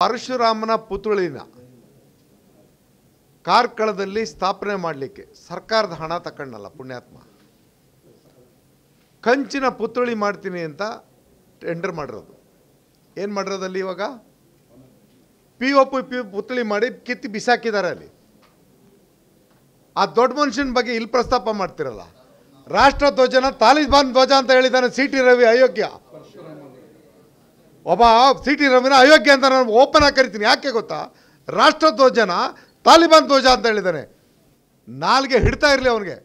ಪರಶುರಾಮನ ಪುತ್ಥಳಿನ ಕಾರ್ಕಳದಲ್ಲಿ ಸ್ಥಾಪನೆ ಮಾಡಲಿಕ್ಕೆ ಸರ್ಕಾರದ ಹಣ ತಕೊಂಡಲ್ಲ ಪುಣ್ಯಾತ್ಮ. ಕಂಚಿನ ಪುತ್ಥಳಿ ಮಾಡ್ತೀನಿ ಅಂತ ಟೆಂಡರ್ ಮಾಡಿರೋದು. ಏನು ಮಾಡಿರೋದಲ್ಲಿ ಇವಾಗ POP ಪುತ್ಥಳಿ ಮಾಡಿ ಕಿತ್ತಿ ಬಿಸಾಕಿದ್ದಾರೆ ಅಲ್ಲಿ. ಆ ದೊಡ್ಡ ಮನುಷ್ಯನ ಬಗ್ಗೆ ಇಲ್ಲಿ ಪ್ರಸ್ತಾಪ ಮಾಡ್ತಿರಲ್ಲ. ರಾಷ್ಟ್ರ ಧ್ವಜನ ತಾಲಿಬಾನ್ ಧ್ವಜ ಅಂತ ಹೇಳಿದ್ದಾನೆ CT ರವಿ ಅಯೋಗ್ಯ. ಒಬ್ಬ CT ರವಿನ ಅಯೋಗ್ಯ ಅಂತ ನಾನು ಓಪನ್ ಆಗಿ ಕರಿತೀನಿ. ಯಾಕೆ ಗೊತ್ತಾ? ರಾಷ್ಟ್ರ ಧ್ವಜನ ತಾಲಿಬಾನ್ ಧ್ವಜ ಅಂತ ಹೇಳಿದ್ದಾನೆ. ನಾಲ್ಗೆ ಹಿಡ್ತಾ ಇರಲಿ ಅವನಿಗೆ.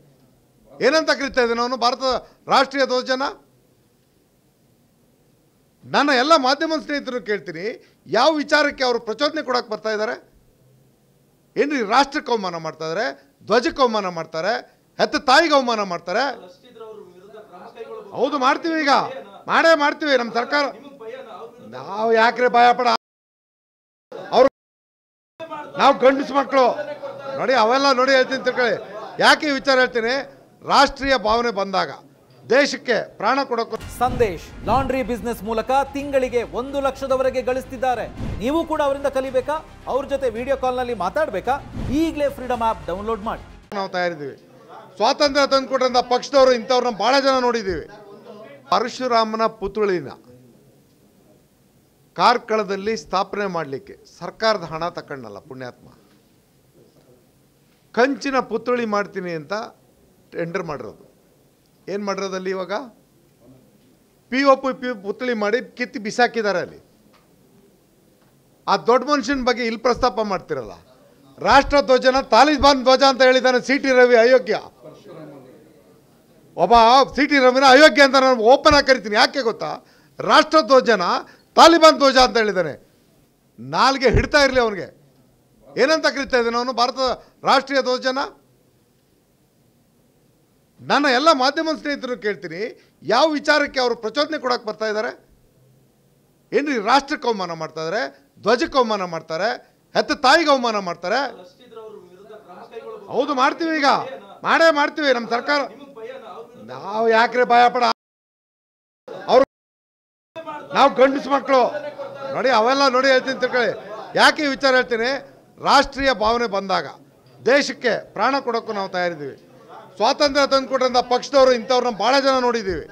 ಏನಂತ ಕರಿತಾ ಇದ್ದಾನೆ ಅವನು ಭಾರತದ ರಾಷ್ಟ್ರೀಯ ಧ್ವಜನ? ನನ್ನ ಎಲ್ಲ ಮಾಧ್ಯಮ ಸ್ನೇಹಿತರು ಕೇಳ್ತೀನಿ, ಯಾವ ವಿಚಾರಕ್ಕೆ ಅವರು ಪ್ರಚೋದನೆ ಕೊಡೋಕೆ ಬರ್ತಾ ಇದ್ದಾರೆ? ಏನ್ರಿ ರಾಷ್ಟ್ರಕ್ಕೆ ಅವಮಾನ ಮಾಡ್ತಾ ಇದ್ದಾರೆ, ಧ್ವಜಕ್ಕೆ ಅವಮಾನ ಮಾಡ್ತಾರೆ, ಹೆತ್ತ ತಾಯಿಗೆ ಅವಮಾನ ಮಾಡ್ತಾರೆ. ಹೌದು, ಮಾಡ್ತೀವಿ, ಈಗ ಮಾಡೇ ಮಾಡ್ತೀವಿ. ನಮ್ಮ ಸರ್ಕಾರ ನಾವು ಯಾಕ್ರೆ ಭಯ ಪಡ? ಅವರು ನಾವು ಗಂಡಸು ಮಕ್ಕಳು ನೋಡಿ, ಅವೆಲ್ಲ ನೋಡಿ ಹೇಳ್ತೀನಿ ತಿಳ್ಕೊಳ್ಳಿ. ಯಾಕೆ ಈ ವಿಚಾರ ಹೇಳ್ತೀನಿ? ರಾಷ್ಟ್ರೀಯ ಭಾವನೆ ಬಂದಾಗ ದೇಶಕ್ಕೆ ಪ್ರಾಣ ಕೊಡೋಕೆ. ಸಂದೇಶ್ ಲಾಂಡ್ರಿ ಬಿಸ್ನೆಸ್ ಮೂಲಕ ತಿಂಗಳಿಗೆ 1 ಲಕ್ಷದವರೆಗೆ ಗಳಿಸ್ತಿದ್ದಾರೆ. ನೀವು ಕೂಡ ಅವರಿಂದ ಕಲಿಬೇಕಾ? ಅವ್ರ ಜೊತೆ ವಿಡಿಯೋ ಕಾಲ್ನಲ್ಲಿ ಮಾತಾಡಬೇಕಾ? ಈಗಲೇ ಫ್ರೀಡಮ್ ಆ್ಯಪ್ ಡೌನ್ಲೋಡ್ ಮಾಡಿ. ನಾವು ತಯಾರಿದ್ದೀವಿ. ಸ್ವಾತಂತ್ರ್ಯ ತಂದುಕೊಟ್ಟಂಥ ಪಕ್ಷದವರು ಇಂಥವ್ರನ್ನ ಭಾಳ ಜನ ನೋಡಿದ್ದೀವಿ. ಪರಶುರಾಮನ ಪುತ್ಥಳಿನ ಕಾರ್ಕಳದಲ್ಲಿ ಸ್ಥಾಪನೆ ಮಾಡಲಿಕ್ಕೆ ಸರ್ಕಾರದ ಹಣ ತಕೊಂಡಲ್ಲ ಪುಣ್ಯಾತ್ಮ. ಕಂಚಿನ ಪುತ್ಥಳಿ ಮಾಡ್ತೀನಿ ಅಂತ ಟೆಂಡರ್ ಮಾಡಿರೋದು. ಏನು ಮಾಡಿರೋದಲ್ಲಿ ಇವಾಗ POP ಪುತ್ಥಳಿ ಮಾಡಿ ಕಿತ್ತಿ ಬಿಸಾಕಿದ್ದಾರೆ ಅಲ್ಲಿ. ಆ ದೊಡ್ಡ ಮನುಷ್ಯನ ಬಗ್ಗೆ ಇಲ್ಲಿ ಪ್ರಸ್ತಾಪ ಮಾಡ್ತಿರಲ್ಲ. ರಾಷ್ಟ್ರ ಧ್ವಜನ ತಾಲಿಬಾನ್ ಧ್ವಜ ಅಂತ ಹೇಳಿದ್ದಾನೆ CT ರವಿ ಅಯೋಗ್ಯ. ಒಬ್ಬ CT ರವಿನ ಅಯೋಗ್ಯ ಅಂತ ನಾನು ಓಪನ್ ಆಗಿ ಕರಿತೀನಿ. ಯಾಕೆ ಗೊತ್ತಾ? ರಾಷ್ಟ್ರ ಧ್ವಜನ ತಾಲಿಬಾನ್ ಧ್ವಜ ಅಂತ ಹೇಳಿದ್ದಾನೆ. ನಾಲ್ಗೆ ಹಿಡ್ತಾ ಇರಲಿ ಅವನಿಗೆ. ಏನಂತ ಕರಿತಾ ಇದ್ದಾನೆ ಅವನು ಭಾರತದ ರಾಷ್ಟ್ರೀಯ ಧ್ವಜನ? ನನ್ನ ಎಲ್ಲ ಮಾಧ್ಯಮ ಸ್ನೇಹಿತರು ಕೇಳ್ತೀನಿ, ಯಾವ ವಿಚಾರಕ್ಕೆ ಅವರು ಪ್ರಚೋದನೆ ಕೊಡೋಕೆ ಬರ್ತಾ ಇದ್ದಾರೆ? ಏನ್ರಿ ರಾಷ್ಟ್ರಕ್ಕೆ ಅವಮಾನ ಮಾಡ್ತಾ ಇದ್ದಾರೆ, ಧ್ವಜಕ್ಕೆ ಅವಮಾನ ಮಾಡ್ತಾರೆ, ಹೆತ್ತ ತಾಯಿಗೆ ಅವಮಾನ ಮಾಡ್ತಾರೆ. ಹೌದು, ಮಾಡ್ತೀವಿ, ಈಗ ಮಾಡೇ ಮಾಡ್ತೀವಿ. ನಮ್ಮ ಸರ್ಕಾರ ನಾವು ಯಾಕ್ರೆ ಭಯ ಪಡ? ಅವರು ನಾವು ಗಂಡಸು ಮಕ್ಕಳು ನೋಡಿ, ಅವೆಲ್ಲ ನೋಡಿ ಹೇಳ್ತೀನಿ ತಿಳ್ಕೊಳ್ಳಿ. ಯಾಕೆ ಈ ವಿಚಾರ ಹೇಳ್ತೀನಿ? ರಾಷ್ಟ್ರೀಯ ಭಾವನೆ ಬಂದಾಗ ದೇಶಕ್ಕೆ ಪ್ರಾಣ ಕೊಡೋಕ್ಕೂ ನಾವು ತಯಾರಿದ್ದೀವಿ. ಸ್ವಾತಂತ್ರ್ಯ ತಂದುಕೊಟ್ಟಂಥ ಪಕ್ಷದವರು ಇಂಥವ್ರನ್ನ ಭಾಳ ಜನ ನೋಡಿದ್ದೀವಿ.